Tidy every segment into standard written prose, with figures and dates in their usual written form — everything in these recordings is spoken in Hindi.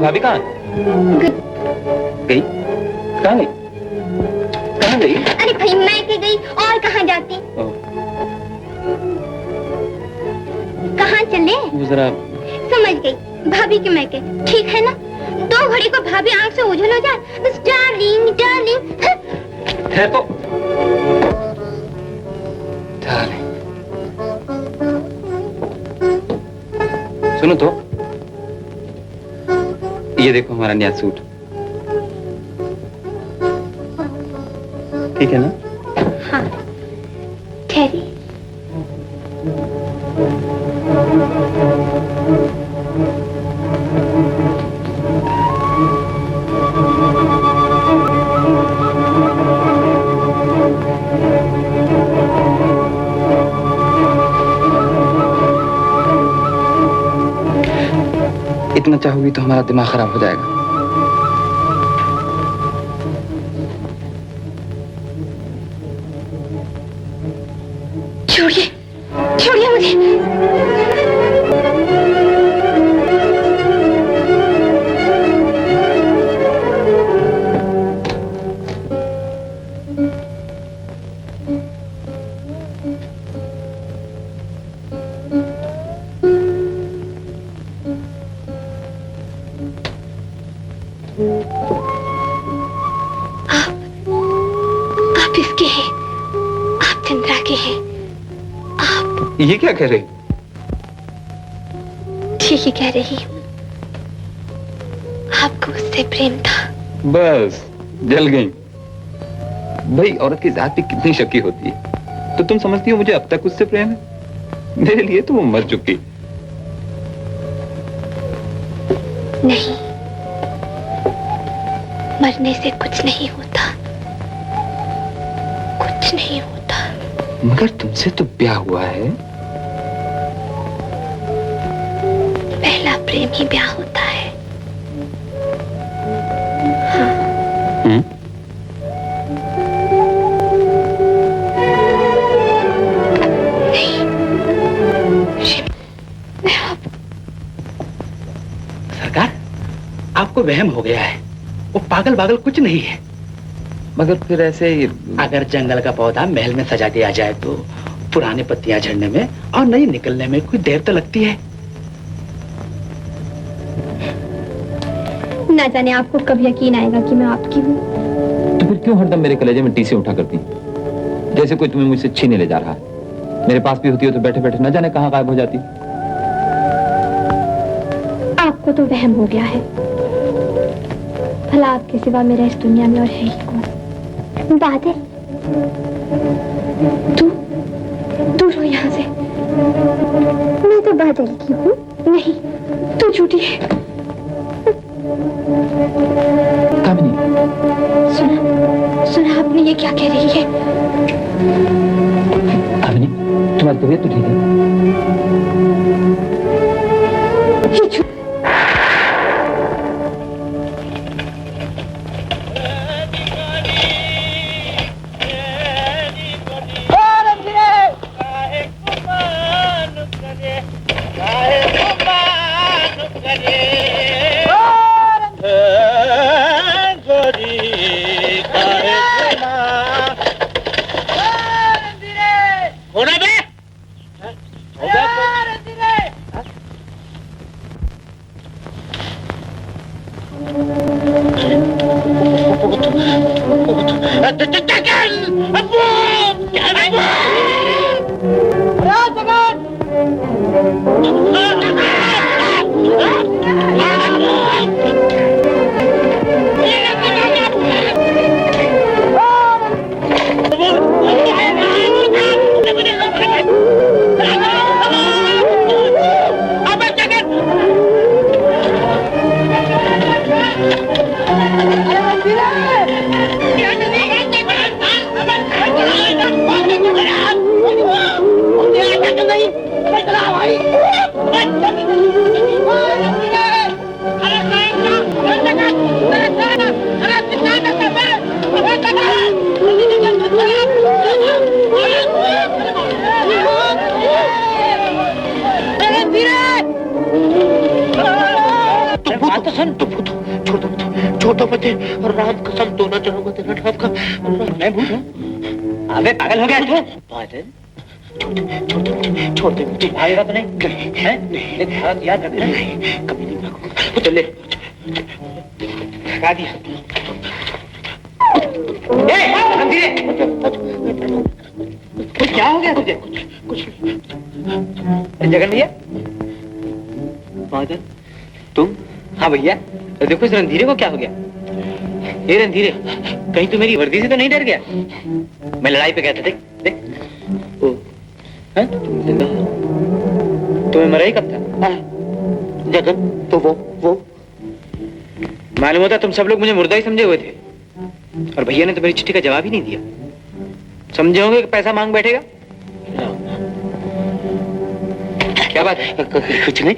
भाभी कहाँ गई? कहाँ गई? कहाँ गई? अरे भाई मैं के गई और कहाँ जाती? कहाँ चले? वो जरा समझ गई, भाभी के मैके, ठीक है ना? 2 घड़ी को भाभी आंख से ओझल हो जाए बस डार्लिंग डार्लिंग। है तो डार्लिंग। सुनो तो, ये देखो हमारा नया सूट, ठीक है ना? हाँ, ठहरी। इतना चाहोगी तो हमारा दिमाग खराब हो जाएगा। छोड़िए, छोड़िए मुझे। आप इसके हैं, आप चंद्रा के हैं। ये क्या कह रही? ठीक ही कह रही हूँ, आपको उससे प्रेम था। बस जल गई। भाई औरत की जात पे कितनी शकी होती है। तो तुम समझती हो मुझे अब तक उससे प्रेम है? मेरे लिए तो वो मर चुकी। नहीं, मरने से कुछ नहीं होता, कुछ नहीं होता। मगर तुमसे तो ब्याह हुआ है। पहला प्रेम ही ब्याह होता है। सरकार, आपको वहम हो गया है, वो पागल बागल कुछ नहीं है। मगर फिर ऐसे ही अगर जंगल का पौधा महल में सजा दिया जाए तो पुराने पत्तियां झड़ने में और नई निकलने में कोई देर तो लगती है। ना जाने आपको कब यकीन आएगा कि मैं आपकी हूँ। तो फिर क्यों हरदम मेरे कलेजे में टीसे उठा करती, जैसे कोई तुम्हें मुझसे छीने ले जा रहा है। मेरे पास भी होती हो तो बैठे बैठे न जाने कहाँ गायब हो जाती। आपको तो वहम हो गया है। भला आपके सिवा मेरा इस दुनिया में और है ही कौन? बादल, तू दूर हो यहाँ से। मैं तो बादल की हूँ। नहीं, तू झूठी है। सुना, सुना आपने ये क्या कह रही है? कामिनी, तुम्हारी तबीयत तो ठीक है? कसम तोड़ना चाहूंगा तेरा ठाप का। मैं भूल रहा हूँ। अबे पागल हो गया तू? बादल छोड़ दे मुझे। भागेगा तो नहीं? नहीं याद रखना। नहीं कभी नहीं भागूंगा। चल ले भगा दिया। क्या हो गया तुझे? कुछ जगह नहीं है? बादल तुम? हाँ भैया देखो इस रंधीरे को क्या हो गया। ये रंधीरे कहीं तू मेरी वर्दी से तो नहीं डर गया? मैं लड़ाई पे गया था। देख देख ओ हैं तुम जिंदा हो? तुम्हें मरा ही कब था? जगन तो वो मालूम होता तुम सब लोग मुझे मुर्दा ही समझे हुए थे। और भैया ने तो मेरी चिट्ठी का जवाब ही नहीं दिया। समझे होंगे कि पैसा मांग बैठेगा। क्या बात है? कुछ नहीं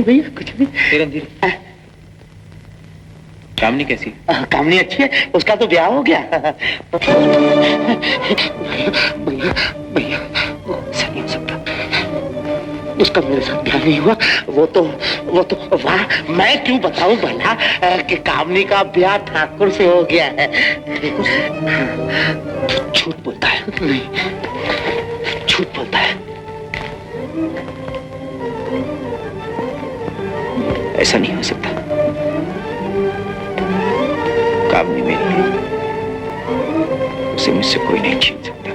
भैया कुछ नहीं। कामनी कैसी? कामनी अच्छी है, उसका तो ब्याह हो गया। भैया ऐसा नहीं हो सकता। उसका मेरे साथ ब्याह नहीं हुआ। वो तो वाह मैं क्यों बताऊं भला कि कामनी का ब्याह ठाकुर से हो गया है। झूठ बोलता है। नहीं झूठ बोलता है। ऐसा नहीं हो सकता। कामनी मेरी है, उसे मुझसे कोई नहीं छीन सकता।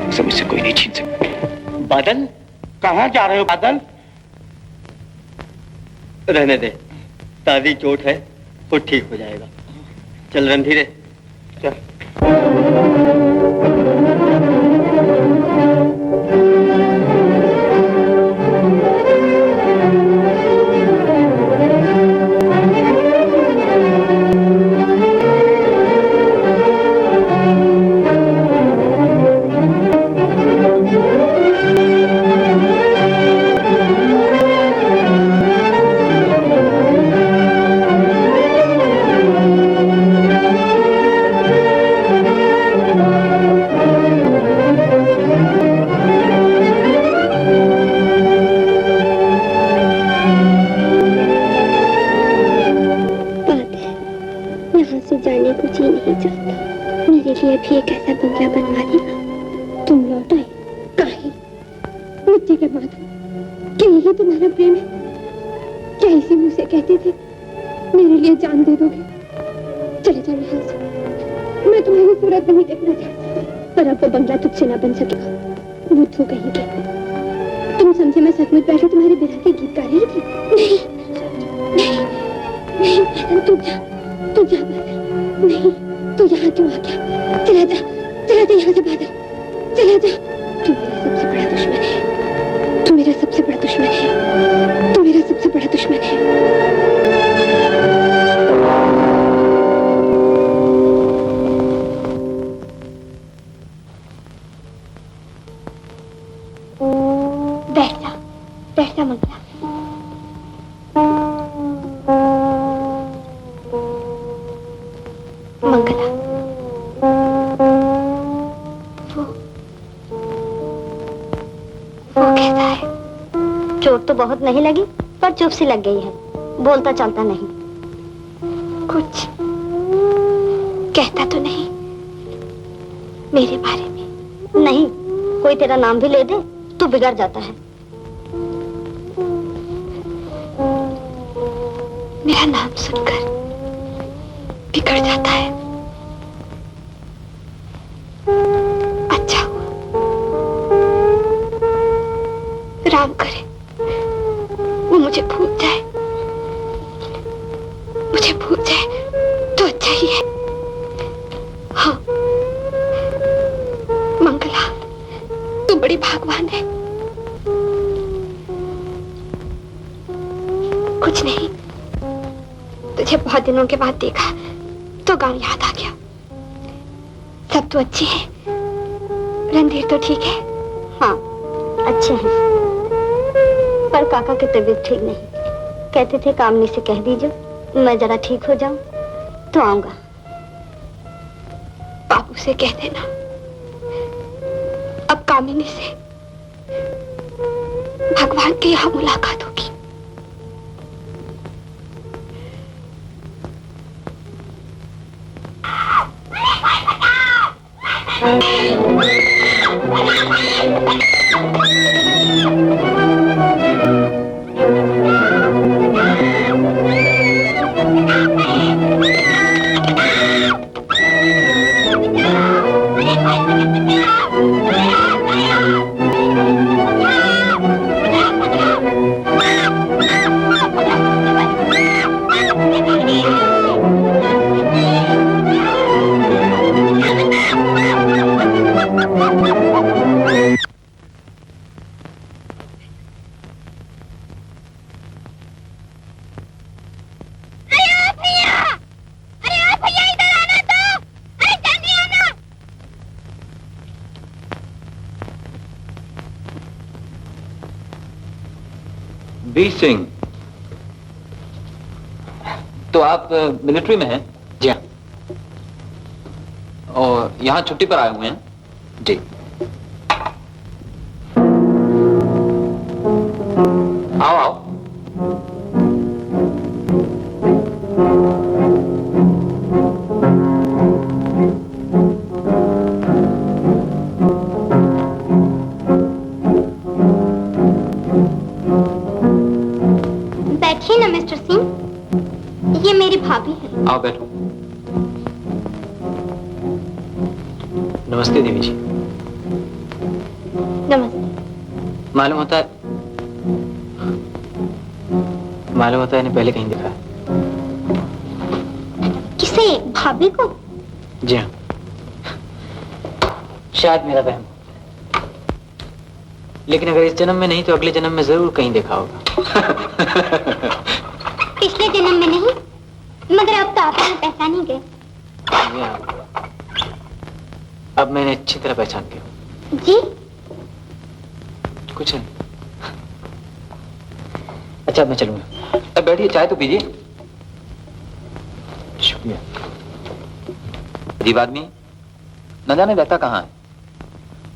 उसे मुझसे कोई नहीं छीन सकता। बादल कहाँ जा रहे हो बादल? रहने दे, ताजी चोट है वो ठीक हो जाएगा। चल रणधीरे चल। भी एक ऐसा बंगला बनवा देना। तुम लौट आए काहे? मिट्टी के बाद क्या यही तुम्हारा प्रेम है? क्या इसी मुंह से कहते थे मेरे लिए जान दे दोगे? चले जाओ यहाँ से, मैं तुम्हारी सूरत नहीं देखना चाहती। पर अब वो बंगला तुझसे ना बन सकेगा। बुद्धू कहेंगे। तुम समझे मैं सचमुच बैठे तुम्हारे बिरह के गीत गा रही थी? नहीं नहीं नहीं, तू जा बादल। नहीं तू यहाँ क्यों आ गया? चला जा यहाँ से बादल, चला जा। तू मेरा सबसे बड़ा दुश्मन है। तू मेरा सबसे बड़ा दुश्मन है। तू मेरा सबसे बड़ा दुश्मन है। बैठ जा मंगला। मंगला वो कैसा है? चोट तो बहुत नहीं लगी पर चुप सी लग गई है। बोलता चलता नहीं। कुछ कहता तो नहीं मेरे बारे में? नहीं, कोई तेरा नाम भी ले दे तो बिगड़ जाता है। मेरा नाम सुनकर बिगड़ जाता है। अच्छा हुआ, राम करे वो मुझे भूल जाए। मुझे भूल जाए तो अच्छा ही है। हाँ मंगला, तू बड़ी भाग्यवान है। कुछ नहीं, तुझे बहुत दिनों के बाद देखा तो गांव याद आ गया। सब तो अच्छे हैं। रणधीर तो ठीक है? हाँ अच्छे हैं, पर काका की तबीयत ठीक नहीं। कहते थे कामनी से कह दीजिए मैं जरा ठीक हो जाऊं तो आऊंगा। बाबू से कह देना अब कामिनी से भगवान के यहाँ मुलाकात होगी। बी सिंह, तो आप मिलिट्री में हैं? जी हाँ। और यहाँ छुट्टी पर आए हुए हैं? जी। आओ आओ। बैठिए ना मिस्टर सिंह, ये मेरी भाभी है। आओ बैठो। नमस्ते देवी जी। नमस्ते। मालूम होता है इन्हें पहले कहीं देखा है। किसे? भाभी को? जी हाँ। शायद मेरा वहम, लेकिन अगर इस जन्म में नहीं तो अगले जन्म में जरूर कहीं देखा होगा। पिछले जन्म में नहीं, मगर अब तो आप हमें पहचान ही गए। जी हाँ। अब मैंने अच्छी तरह पहचान लिया। जी? कुछ नहीं। अच्छा अब मैं चलूंगा। अब बैठिए, चाय तो पीजिए। शुक्रिया। अजीब आदमी, न जाने रहता कहाँ है।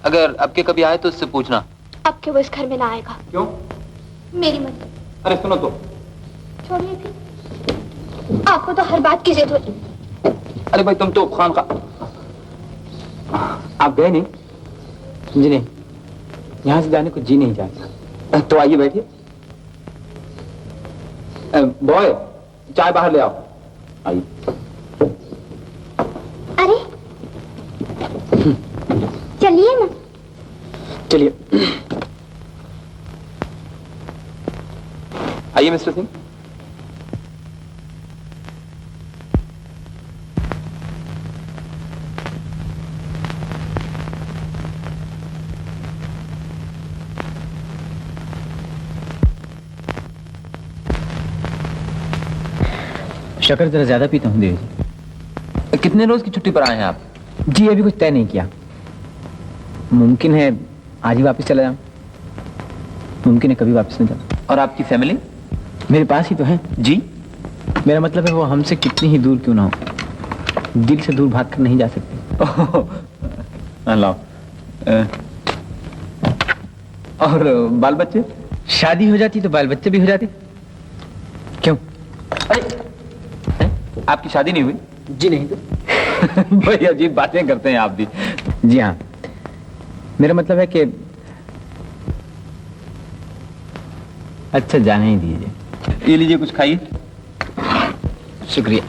अगर अब के कभी आए तो उससे पूछना। अब के वो इस घर में ना आएगा। क्यों? मेरी मर्जी। अरे सुनो तो। छोड़िए फिर, आपको तो हर बात की जिद होती। अरे भाई तुम तो खान का। आप गए नहीं? जी नहीं, यहाँ से जाने को जी नहीं चाहता। तो आइए बैठिए। बॉय, चाय बाहर ले आओ। आइए। अरे चलिए ना। चलिए। आइए मिस्टर सिंह। शक्कर जरा ज्यादा पीता हूँ देवी जी। कितने रोज की छुट्टी पर आए हैं आप? जी अभी कुछ तय नहीं किया। मुमकिन है आज ही वापस चला जाऊं, मुमकिन है कभी वापस न जाऊं। और आपकी फैमिली? मेरे पास ही तो है जी। मेरा मतलब है वो हमसे कितनी ही दूर क्यों ना हो, दिल से दूर भाग कर नहीं जा सकती। लाओ। और बाल बच्चे? शादी हो जाती तो बाल बच्चे भी हो जाते। क्यों? आपकी शादी नहीं हुई? जी नहीं तो। भाई अजीब बातें करते हैं आप भी। जी हाँ, मेरा मतलब है कि अच्छा जाने ही दीजिए। ये लीजिए, कुछ खाइए। शुक्रिया।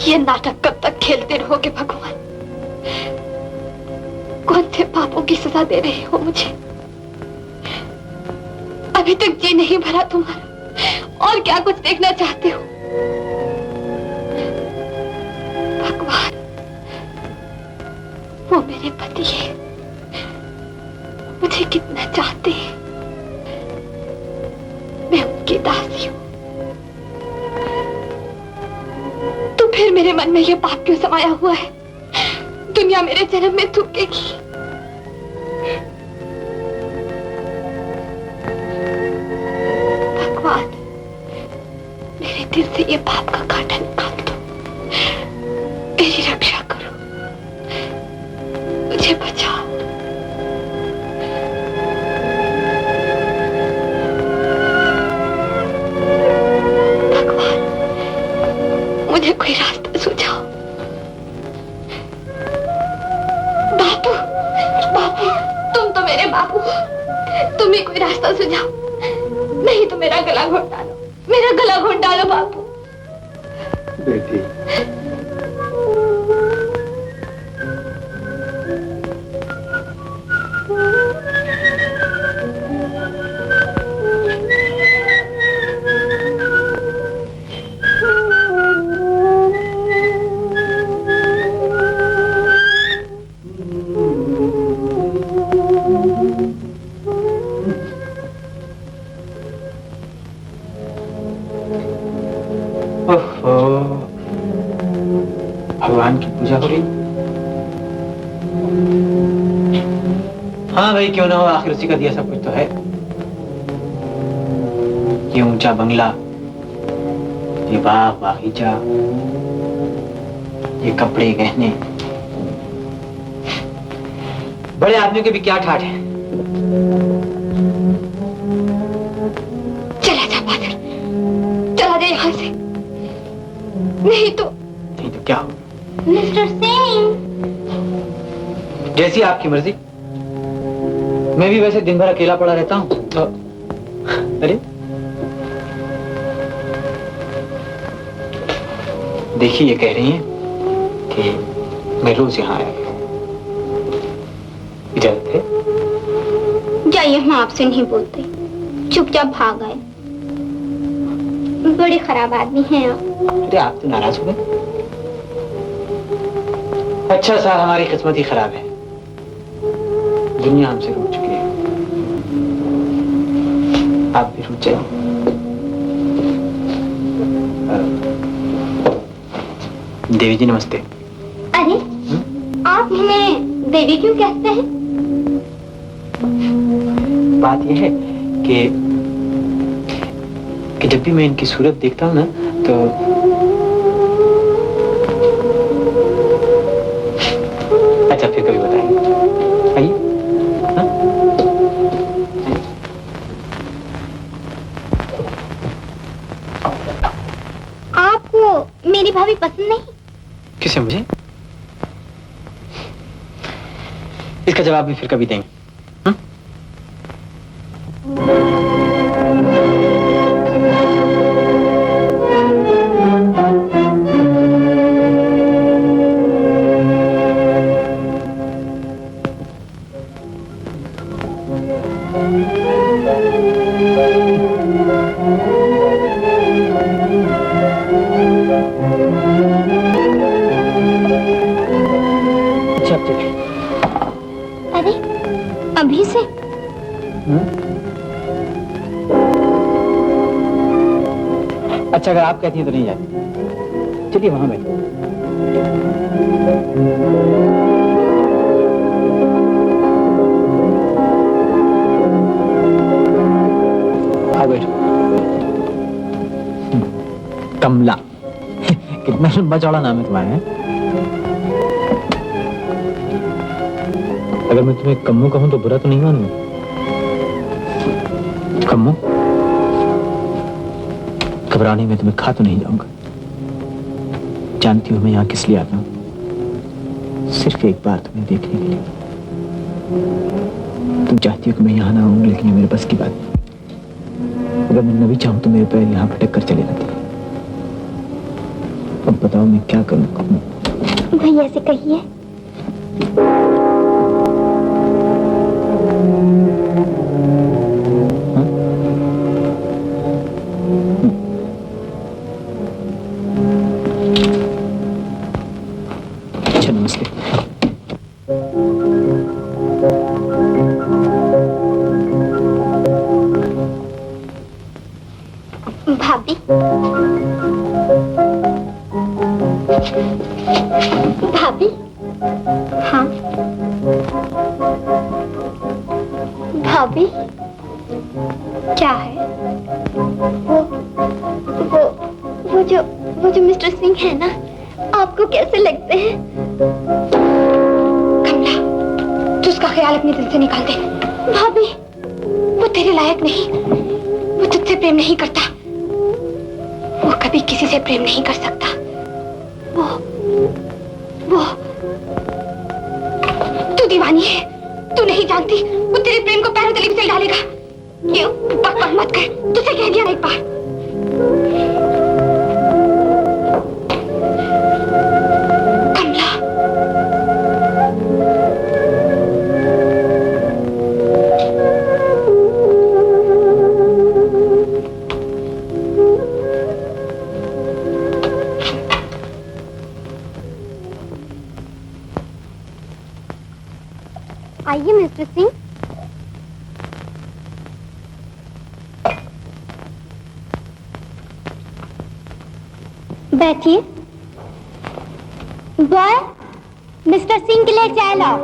ये नाटक कब तक खेलते रहोगे भगवान? कौन से पापों की सजा दे रहे हो मुझे? अभी तक जी नहीं भरा तुम्हारा, और क्या कुछ देखना चाहते हो? भगवान, वो मेरे पति है, मुझे कितना चाहते हैं, मैं उनकी दासी हूं, तो फिर मेरे मेरे मन में ये पाप क्यों समाया हुआ है? दुनिया मेरे जन्म में थूकेगी। भगवान, मेरे दिल से ये पाप का कांटा निकाल दो। मेरी रक्षा करो, मुझे बचाओ। भगवान, मुझे कोई रास्ता सुझाओ। बापू, बापू, तुम तो मेरे बापू हो। तुम ही कोई रास्ता सुझाओ, नहीं तो मेरा गला घोट डालो, मेरा गला घोट डालो बापू। बेटी, भगवान की पूजा हो रही। हाँ भाई, क्यों ना हो, आखिर उसी का दिया सब कुछ तो है। ये ऊंचा बंगला, ये बाग बागीचा, ये कपड़े गहने, बड़े आदमियों के भी क्या ठाठ है। चला जा फादर, चला जा यहाँ से, नहीं तो क्या हो? मिस्टर सिंह, जैसी आपकी मर्जी। मैं भी वैसे दिन भर अकेला पड़ा रहता हूँ तो। अरे देखिए, ये कह रही हैं कि मैं रोज यहाँ आया। इजाजत है? जाइए, हम आपसे नहीं बोलते, चुपचाप भाग आए। बड़े खराब आदमी हैं आप। अरे आप तो नाराज हो गए। अच्छा साहब, हमारी किस्मत ही खराब है, दुनिया हमसे रूठ चुकी है। आप भी रूठ जाइए। देवी जी नमस्ते। अरे आप हमें देवी क्यों कहते हैं? बात यह है कि जब भी मैं इनकी सूरत देखता हूँ ना तो अच्छा, फिर कभी बताइए। आइए। हाँ? आपको मेरी भाभी पसंद नहीं? किसे? मुझे? इसका जवाब भी फिर कभी देंगे। अरे अभी से? अच्छा, अगर आप कहती हैं तो नहीं जाती। चलिए वहां बैठो। आओ बैठो। कमला कितना लंबा चौड़ा नाम है तुम्हारा। अगर मैं तुम्हें कम्मू कहूं तो बुरा तो नहीं मानूंगा? कम्मू, घबराने में तुम्हें खा तो नहीं जाऊंगा। जानती हो मैं यहाँ किस लिए आता हूँ? सिर्फ एक बार तुम्हें देखने के लिए। तुम चाहती हो कि मैं यहाँ ना आऊँ, लेकिन ये मेरे बस की बात नहीं। अगर मैं न भी चाहूँ तो मेरे पैर यहाँ भटक कर चले जाते। अब बताओ मैं क्या करूँ? भैया से कहिए। अच्छा, नमस्ते। भाभी, भाभी, हाँ भाभी, क्या है? वो जो मिस्टर सिंह है ना, आपको कैसे लगते हैं? कमला, तू उसका ख्याल अपने दिल से निकाल दे। भाभी, वो तेरे लायक नहीं, वो तुझसे प्रेम नहीं करता, वो कभी किसी से प्रेम नहीं कर सकता। वो तू दीवानी है, तू नहीं जानती, वो तेरे प्रेम को पैरों तले फिसल डालेगा। क्यों? बक बक मत कर, तुझे कह दिया ना एक बार। कमला, आइए मिस्टर सिंह। बैठिए। बॉय, मिस्टर सिंह के लिए चाय लाओ।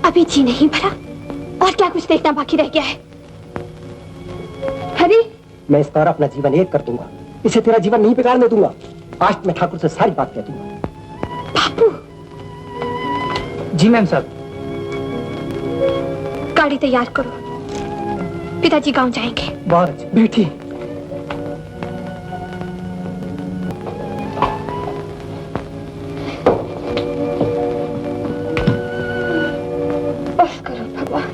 अभी जी नहीं भरा और क्या कुछ देखना बाकी रह गया है? हरी, मैं इस बार अपना जीवन एक कर दूंगा, इसे तेरा जीवन नहीं बिगाड़ने दूंगा। आज मैं ठाकुर से सारी बात कह दूंगा। बापू। जी मैम साहब। गाड़ी तैयार करो, पिताजी गांव जाएंगे। बहुत अच्छी बेटी। बस करो भगवान,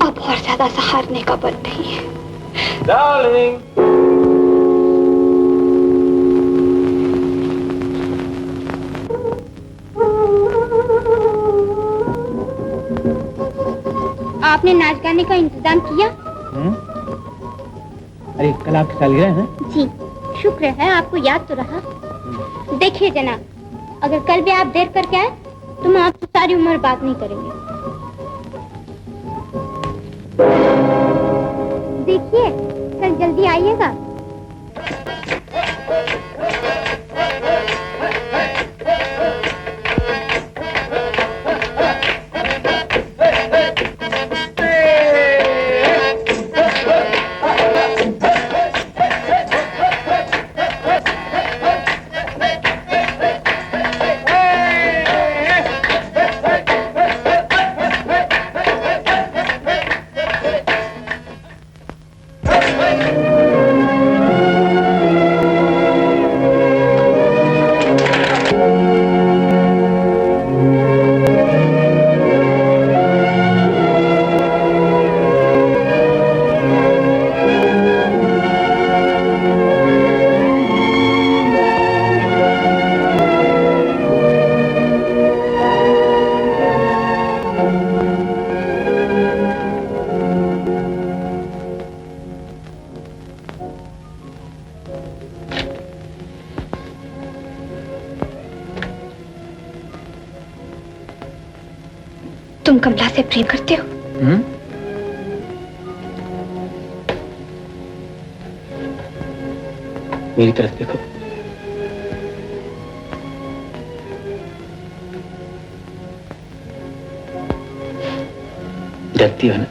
अब और ज्यादा सहारने का बल नहीं है। डार्लिंग, आपने नाच गाने का इंतजाम किया? अरे कल आपकी सालगिरह है ना? जी, शुक्र है आपको याद तो रहा। देखिए जनाब, अगर कल भी आप देर करके आए तो हम आपसे सारी उम्र बात नहीं करेंगे। देखिए, कल जल्दी आइएगा। तुम कमला से प्रेम करते हो? मेरी तरफ देखो। डरती हो ना?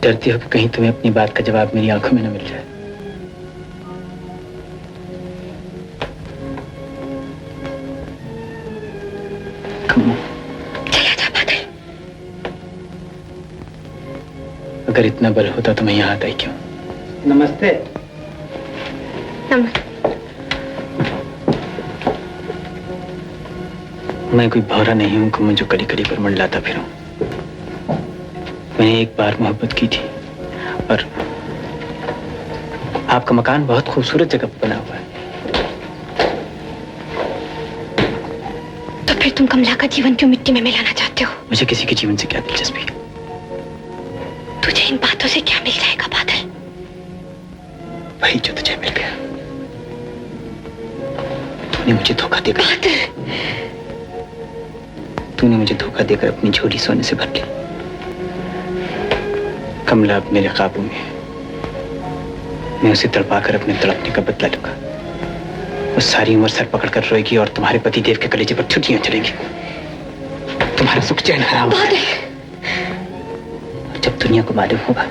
डरती हो कि कहीं तुम्हें अपनी बात का जवाब मेरी आंखों में न मिल जाए। अगर इतना बल होता तो मैं यहाँ आता ही क्यों? नमस्ते। नमस्ते। मैं कोई भौरा नहीं हूं कि मुझे कड़ी कड़ी पर मंडलाता फिरूं। मैंने एक बार मोहब्बत की थी और आपका मकान बहुत खूबसूरत जगह पर बना हुआ है। तो फिर तुम कमला का जीवन क्यों मिट्टी में मिलाना चाहते हो? मुझे किसी के जीवन से क्या दिलचस्पी? तुझे इन बातों से क्या मिल जाएगा बादल? वही जो तुझे मिल गया। तूने मुझे धोखा देकर अपनी झोली सोने से भर ली। कमला अब मेरे काबू में है। मैं उसे तड़पाकर अपने तड़पने का बदला लूंगा। वो सारी उम्र सर पकड़कर रोएगी और तुम्हारे पति देव के कलेजे पर छुट्टियां चलेंगी। तुम्हारा सुख चैन हराम होगा। और जब दुनिया को मालूम होगा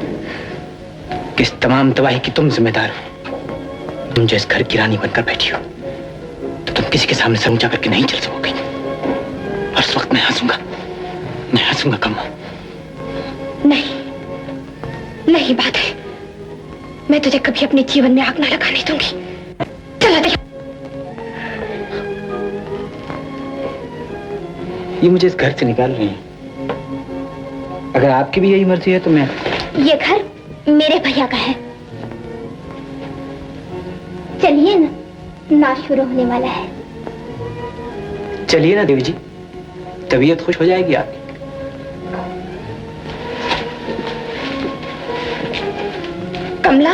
कि इस तमाम तबाही की तुम जिम्मेदार हो, तुम जो इस घर की रानी बनकर बैठी हो, तो तुम किसी के सामने सर ऊंचा करके नहीं चल सकोगी। और उस वक्त मैं हंसूंगा कम्मा। नहीं बादल, मैं तुझे कभी अपने जीवन में आग न लगाने दूंगी। चला दे। ये मुझे इस घर से निकाल रहे हैं। अगर आपकी भी यही मर्जी है तो मैं... ये घर मेरे भैया का है। चलिए ना, नाच शुरू होने वाला है। चलिए ना देवी जी, तबीयत खुश हो जाएगी आपकी। कमला,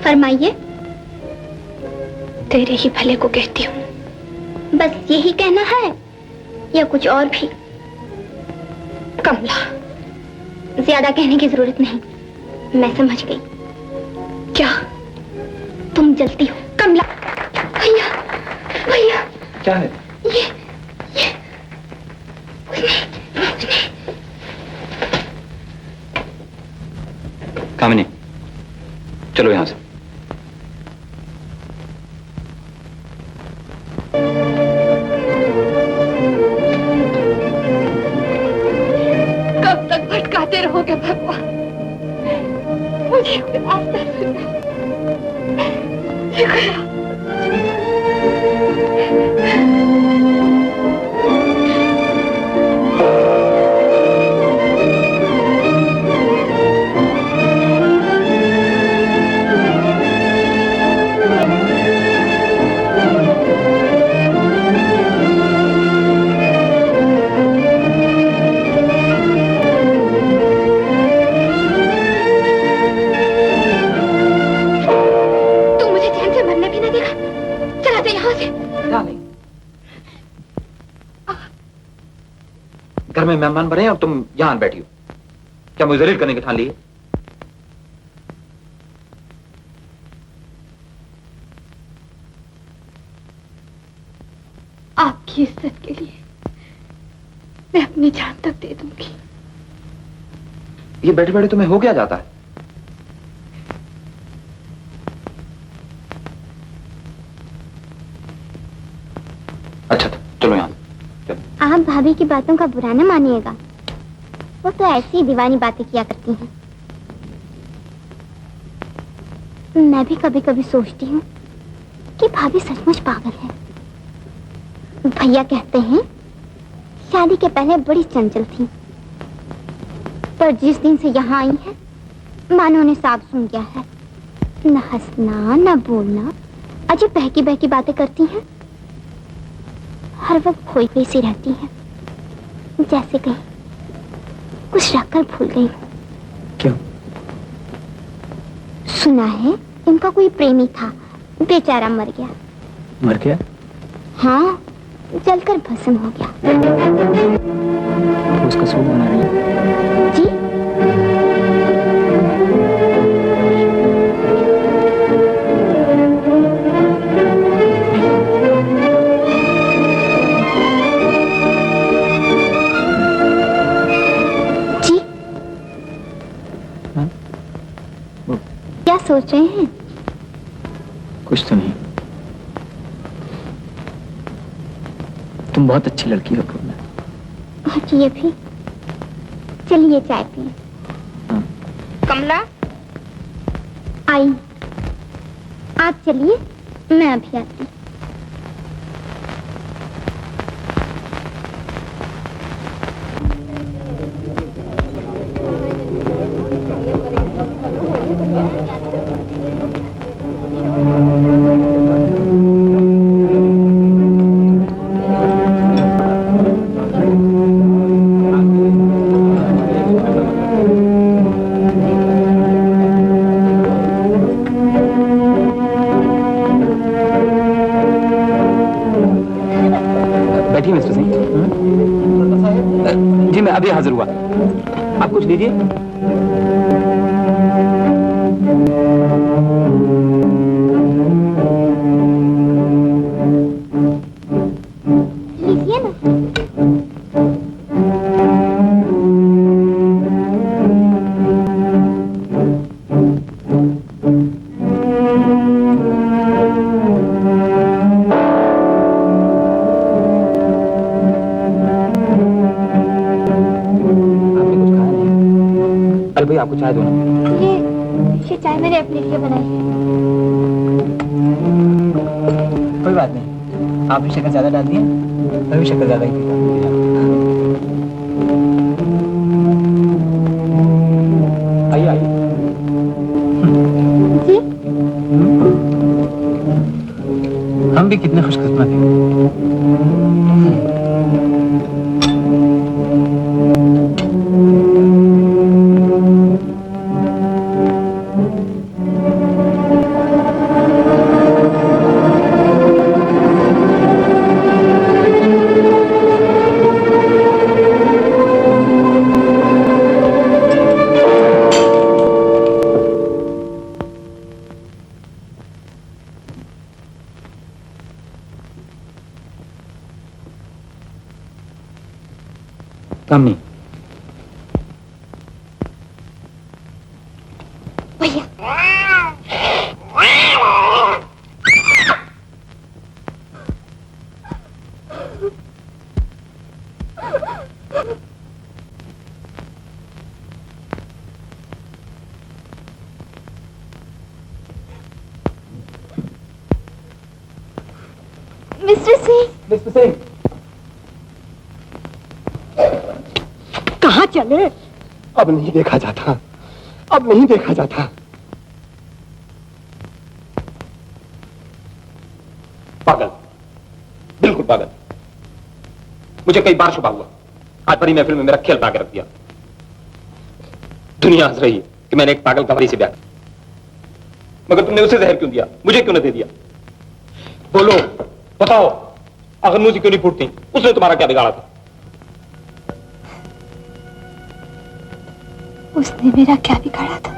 फरमाइए। तेरे ही भले को कहती हूँ। बस यही कहना है या कुछ और भी? कमला, ज्यादा कहने की जरूरत नहीं, मैं समझ गई। क्या तुम जलती हो? कमला, भैया भैया। क्या है? ये कामिनी, चलो यहां से। कब तक भटकाते रहोगे भगवान? मुझे कोई रास्ता सुझाओ। घर में मेहमान बने और तुम यहां बैठी हो। क्या मुझे जलील करने की ठान ली है? आपकी इज्जत के लिए मैं अपनी जान तक दे दूंगी। ये बैठे बैठे तुम्हें हो क्या जाता है? अच्छा तो चलो यहां। आप भाभी की बातों का बुरा न मानिएगा, वो तो ऐसी दीवानी बातें किया करती हैं। मैं भी कभी कभी सोचती हूँ कि भाभी सचमुच पागल है। भैया कहते हैं शादी के पहले बड़ी चंचल थी, पर जिस दिन से यहाँ आई है मानो ने साफ सुन गया है। न हंसना न बोलना, अजीब बहकी बहकी बातें करती हैं। हर वक्त खोई हुई सी रहती है, जैसे कहीं कुछ रखकर भूल गई। क्यों? सुना है इनका कोई प्रेमी था, बेचारा मर गया। मर गया? हाँ, जलकर भस्म हो गया। उसका सूट बना रही है? जी? क्या सोच रहे हैं? कुछ तो नहीं। तुम बहुत अच्छी लड़की हो कमला। और ये भी। चलिए चाय पिए। हाँ। कमला आई, आप चलिए, मैं अभी आती हूँ। जी मैं अभी हाजिर हुआ। आप कुछ लीजिए। लीजिए ना। आपने कुछ खाया नहीं? अरे भाई आपको चाय दो ना। ये चाय मैंने अपने लिए बनाई है। कोई बात नहीं, आपने शक्कर ज्यादा डाल दिया, मैं भी शक्कर ज्यादा ही पीता। आइए आइए। जी हम भी कितने खुशकिस्मत हैं। कम नहीं। भैया मिस्टर सिंह। मिस्टर सिंह, कहाँ चले? अब नहीं देखा जाता, अब नहीं देखा जाता। पागल, बिल्कुल पागल। मुझे कई बार शुबा हुआ, आज बड़ी महफिल में मेरा खेल पाके रख दिया। दुनिया हंस रही है कि मैंने एक पागल कंवरी से ब्याह किया। मगर तुमने उसे जहर क्यों दिया, मुझे क्यों न दे दिया? बोलो, बताओ, आखिर मुझे क्यों नहीं फूटती? उसने तुम्हारा क्या बिगाड़ा था? उसने मेरा क्या बिगाड़ा था?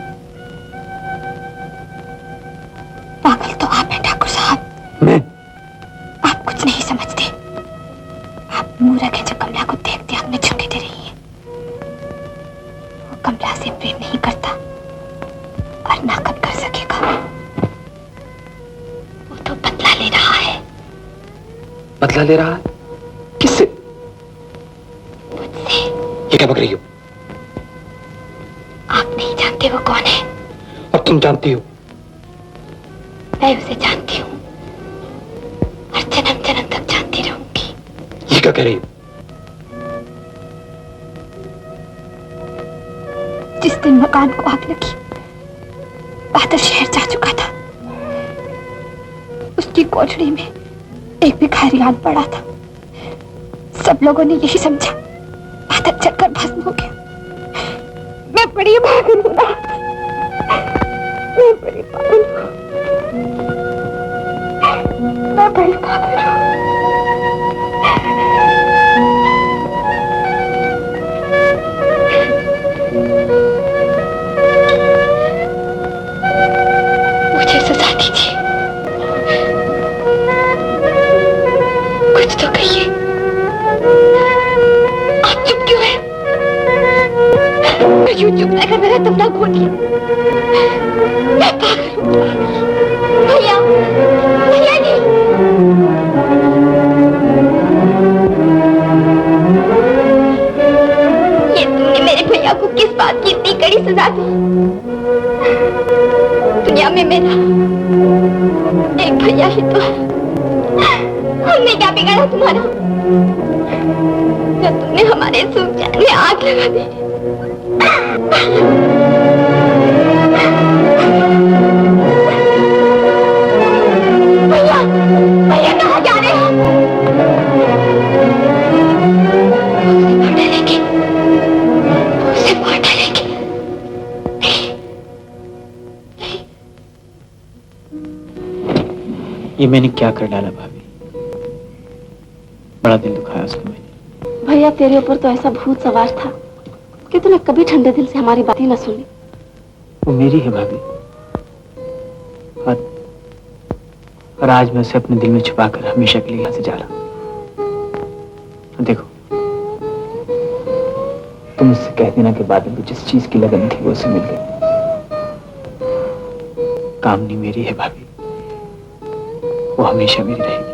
पागल तो आप हैं ठाकुर साहब। मैं? आप कुछ नहीं समझते। आप मूर्ख हैं जो कमला को देखते आपने झुके दे रही है। वो कमला से प्रेम नहीं करता और ना कब कर सकेगा। वो तो बदला ले रहा है। बदला ले रहा है? किससे? मुझसे। ये क्या बक रही हो? आप नहीं जानते वो कौन है। अब तुम जानती हो। मैं उसे जानती हूँ और जन्म जन्म तक जानती रहूंगी। ये क्या कह रही हो? जिस दिन मकान को आग लगी, बहादुर शहर जा चुका था। उसकी कोठड़ी में एक भिखारी आन पड़ा था। सब लोगों ने यही समझा बहादुर चढ़कर भस्म हो गया। मैं बड़ी पागल हूँ ना, मैं बड़ी पागल हूँ, मैं बड़ी पागल हूँ। मुझे सजा दीजिए, कुछ तो कहिए। आप चुप क्यों हैं? मैं यूं चुप रहकर मेरा तबला घोट लिया। मैं पागल हूँ। भैया, भैया जी। ये तुमने मेरे भैया को किस बात की इतनी कड़ी सजा दी? दुनिया में मेरा एक भैया ही तो है। हमने क्या बिगाड़ा तुम्हारा? जब तुमने हमारे सुख चैन में आग लगा दी। भैया, भैया कहाँ जा रहे हो? उसे मार डालेंगे। ये मैंने क्या कर डाला भाभी? बड़ा दिल दुखाया उसको मैंने। भैया भैया तेरे ऊपर तो ऐसा भूत सवार था कि तूने कभी ठंडे दिल से हमारी बात ही न सुनी। वो मेरी है भाभी, और आज मैं उसे अपने दिल में छुपाकर हमेशा के लिए यहाँ से जा रहा हूँ। देखो, तुम मुझसे कह देना कि बादल को जिस चीज की लगन थी वो उसे मिल गई। कामनी मेरी है भाभी, वो हमेशा मेरी रहेगी।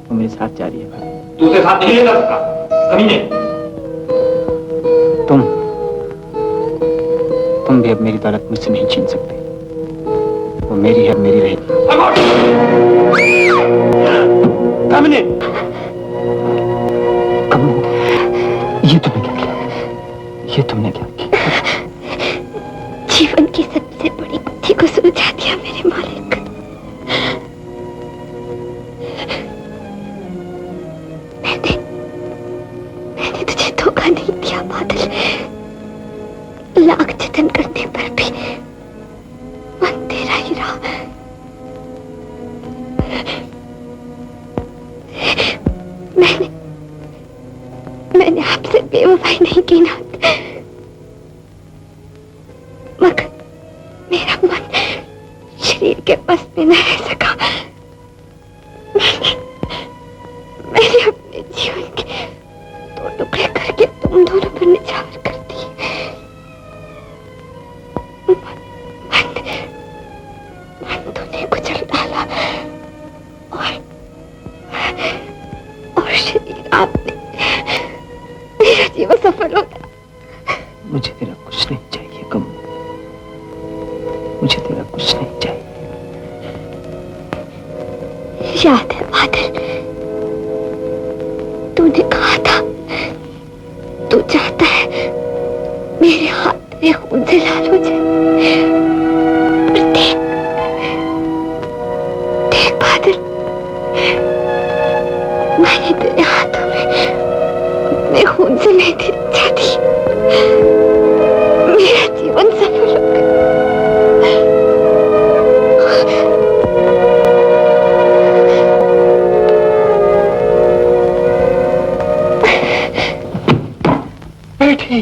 वो मेरे साथ जा रही है भाभी। तू उसे साथ नहीं ले जा सकता, कभी नहीं। तुम भी अब मेरी दौलत मुझसे नहीं छीन सकते। वो मेरी है, मेरी रहेगी। कामिनी, कमू, ये तुमने क्या किया? ये तुमने क्या किया? जीवन की सबसे बड़ी गुत्थी को सुलझा दिया मेरे मालिक। मैंने तुझे धोखा नहीं दिया बादल। लाख जतन करने पर भी मन तेरा ही रहा। मैंने आपसे बेवफाई नहीं की ना, मगर मेरा मन शरीर के बस में न रह सका। मैंने अपने जीवन के 2 टुकड़े करके तुम दोनों पर निछावर कर दिए। मन तूने कुचल डाला और शरीर आपने। मेरा जीवन सफल हो गया। मुझे तेरा कुछ नहीं चाहिए कमू, मुझे तेरा कुछ नहीं चाहिए। याद है बादल, तूने कहा था तू चाहता है मेरे हाथ तेरे खून से लाल हो जाए। पर देख बादल, मैंने तेरे हाथों में अपने खून से मेहंदी रचा दी। मेरा जीवन सफल हो गया। बैठिए।